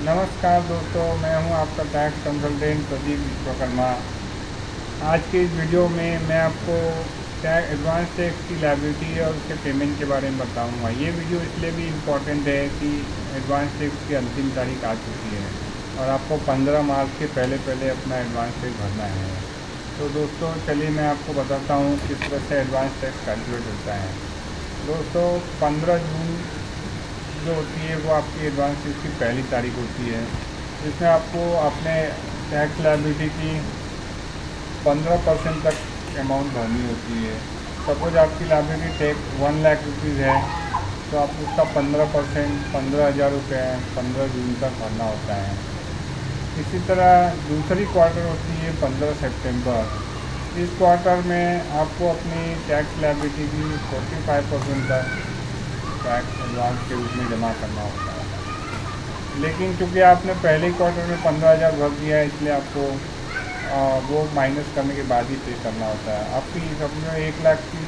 नमस्कार दोस्तों, मैं हूं आपका टैक्स कंसल्टेंट प्रदीप विश्वकर्मा। आज के इस वीडियो में मैं आपको एडवांस टैक्स की लायबिलिटी और उसके पेमेंट के बारे में बताऊंगा। ये वीडियो इसलिए भी इम्पोर्टेंट है कि एडवांस टैक्स की अंतिम तारीख आ चुकी है और आपको 15 मार्च के पहले पहले अपना एडवांस टैक्स भरना है। तो दोस्तों चलिए मैं आपको बताता हूँ किस तरह से एडवांस टैक्स कैलकुलेट होता है। दोस्तों 15 जून जो होती है वो आपकी एडवांस टैक्स की पहली तारीख होती है, जिसमें आपको अपने टैक्स लायबिलिटी की 15% तक अमाउंट भरनी होती है। सपोज आपकी लायबिलिटी टैक्स 1,00,000 रुपीज़ है तो आपको उसका 15% 15,000 रुपये 15 जून तक भरना होता है। इसी तरह दूसरी क्वार्टर होती है 15 सितंबर। इस क्वार्टर में आपको अपनी टैक्स लायबिलिटी की 45% तक टैक्स एडवांस के रूप में जमा करना होता है। लेकिन चूँकि आपने पहले क्वार्टर में 15,000 भर दिया है, इसलिए आपको वो माइनस करने के बाद ही पे करना होता है। आपकी समझो 1,00,000 की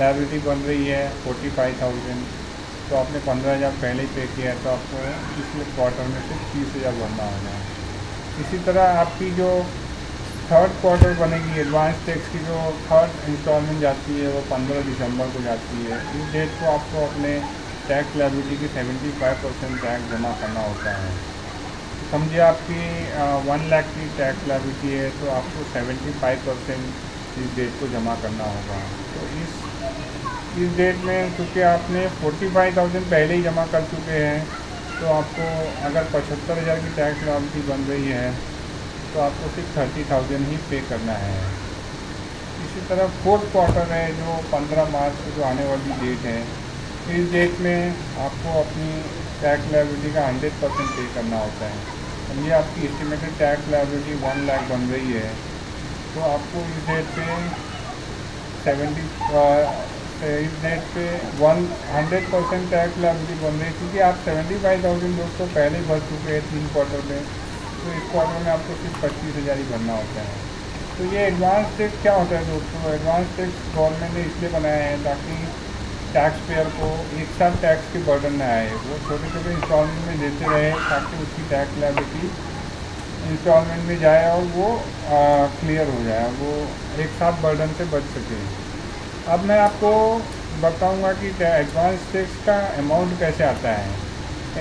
लायबिलिटी बन रही है 45,000, तो आपने 15,000 पहले ही पे किया है, तो आपको पिछले क्वार्टर में सिर्फ 30,000 भरना होगा। इसी तरह आपकी जो थर्ड क्वार्टर बनेगी एडवांस टैक्स की, जो थर्ड इंस्टॉलमेंट जाती है वो 15 दिसंबर को जाती है। इस डेट को आपको अपने टैक्स लायबिलिटी की 75% टैक्स जमा करना होता है। समझिए आपकी 1,00,000 की टैक्स लायबिलिटी है तो आपको 75% इस डेट को जमा करना होगा। तो इस डेट में क्योंकि आपने 45,000 पहले ही जमा कर चुके हैं, तो आपको अगर 75,000 की टैक्स लायबिलिटी बन रही है तो आपको सिर्फ 30,000 ही पे करना है। इसी तरह फोर्थ क्वार्टर है जो 15 मार्च को जो आने वाली डेट है, इस डेट में आपको अपनी टैक्स लायबिलिटी का 100% पे करना होता है। समझिए आपकी एस्टिमेटेड टैक्स लायबिलिटी 1,00,000 बन रही है, तो आपको इस डेट पे 100% टैक्स लायबिलिटी बन रही है, क्योंकि आप 75,000 दोस्तों पहले ही भर चुके हैं 3 क्वार्टर में, तो इस क्वार्टर में आपको सिर्फ 25,000 ही भरना होता है। तो ये एडवांस टैक्स क्या होता है दोस्तों? एडवांस टैक्स गवर्नमेंट ने इसलिए बनाया है ताकि टैक्स पेयर को एक साथ टैक्स की बर्डन न आए, वो छोटे छोटे इंस्टॉलमेंट में देते रहे ताकि उसकी टैक्स लायबिलिटी इंस्टॉलमेंट में जाए और वो क्लियर हो जाए, वो एक साथ बर्डन से बच सके। अब मैं आपको बताऊंगा कि एडवांस टैक्स का अमाउंट कैसे आता है।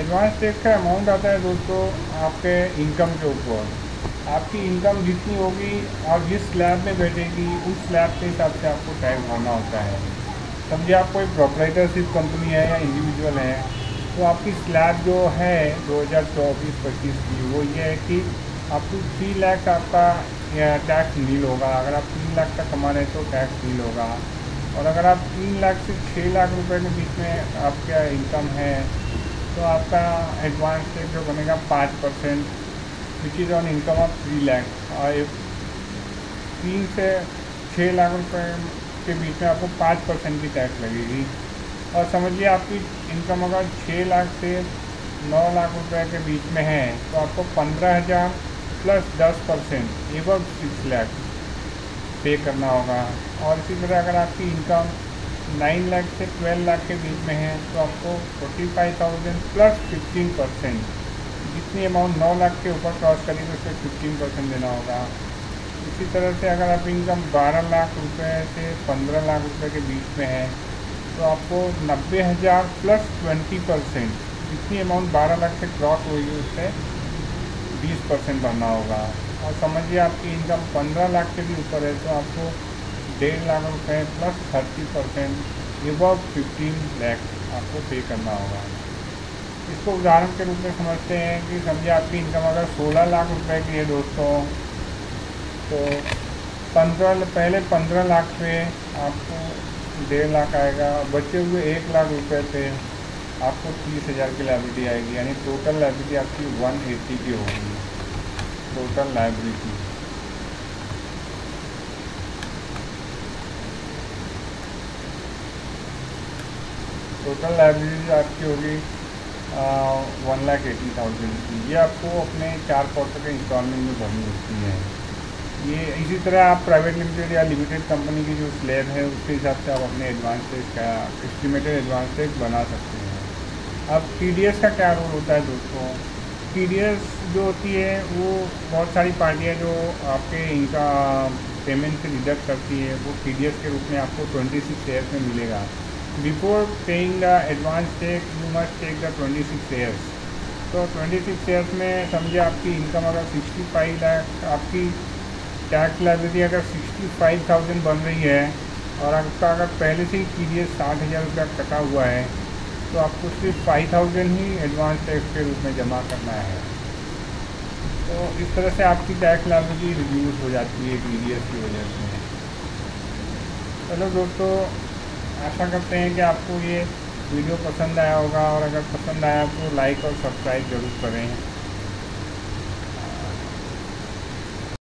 एडवांस टैक्स का अमाउंट आता है दोस्तों आपके इनकम के ऊपर। आपकी इनकम जितनी होगी और जिस स्लैब में बैठेगी उस स्लैब के हिसाब से आपको टैक्स भरना होता है। समझिए आप कोई प्रोप्राइटरशिप कंपनी है या इंडिविजुअल है, तो आपकी स्लैब जो है 2024-25 की वो ये है कि आपको 3 लाख आपका टैक्स नील होगा। अगर आप 3 लाख का कमा रहे हैं तो टैक्स नील होगा, और अगर आप 3 लाख से 6 लाख रुपए के बीच में आपका इनकम है तो आपका एडवांस टैक्स जो बनेगा 5%, which is on income of 3 lakh. और 3 से 6 लाख रुपए के बीच में आपको 5% की टैक्स लगेगी। और समझिए आपकी इनकम अगर 6 लाख से 9 लाख रुपए के बीच में है तो आपको 15,000 प्लस 10% एवं 6 लाख पे करना होगा। और इसी तरह अगर आपकी इनकम 9 लाख से 12 लाख के बीच में है तो आपको 45,000 प्लस 15%, जितनी अमाउंट 9 लाख के ऊपर क्रॉस करेगी तो उससे 15% देना होगा। इसी तरह से अगर आप इनकम 12 लाख रुपए से 15 लाख रुपए के बीच में है तो आपको 90,000 प्लस 20%, जितनी अमाउंट 12 लाख से क्रॉस हुई उससे 20% भरना होगा। और समझिए आपकी इनकम 15 लाख से भी ऊपर है तो आपको 1.5 लाख रुपए प्लस 30% एबव 15 लाख आपको पे करना होगा। इसको उदाहरण के रूप में समझते हैं कि समझिए आपकी इनकम अगर 16 लाख रुपए की है दोस्तों, तो 15 लाख पे आपको 1.5 लाख आएगा, बचे हुए 1 लाख रुपए पे आपको 30,000 की लायबिलिटी आएगी, यानी टोटल लायबिलिटी आपकी 180 की होगी। टोटल लायबिलिटी आपकी होगी 1,80,000 की। ये आपको अपने 4 क्वार्टर के इंस्टॉलमेंट में भरनी होती है। ये इसी तरह आप प्राइवेट लिमिटेड या लिमिटेड कंपनी की जो स्लैब है उसके हिसाब से आप अपने एडवांस टैक्स का एस्टिमेटेड एडवांस टैक्स बना सकते हैं। अब TDS का क्या रोल होता है दोस्तों? टीडीएस जो होती है वो बहुत सारी पार्टियां जो आपके इनका पेमेंट से डिडक्ट करती है, वो टीडीएस के रूप में आपको 26 शेयर्स में मिलेगा। Before paying the advance tax you must take the 26 shares. तो 26 शेयर्स में समझे आपकी इनकम अगर 65 लाख, आपकी टैक्स लायबिलिटी अगर 65,000 बन रही है और आपका अगर पहले से ही टीडीएस 60,000 रुपया कटा हुआ है, तो आपको सिर्फ 5,000 ही एडवांस टैक्स के रूप में जमा करना है। तो इस तरह से आपकी टैक्स लायबिलिटी रिड्यूस हो जाती है टीडीएस की वजह से। चलो दोस्तों, आशा करते हैं कि आपको ये वीडियो पसंद आया होगा, और अगर पसंद आया तो लाइक और सब्सक्राइब ज़रूर करें।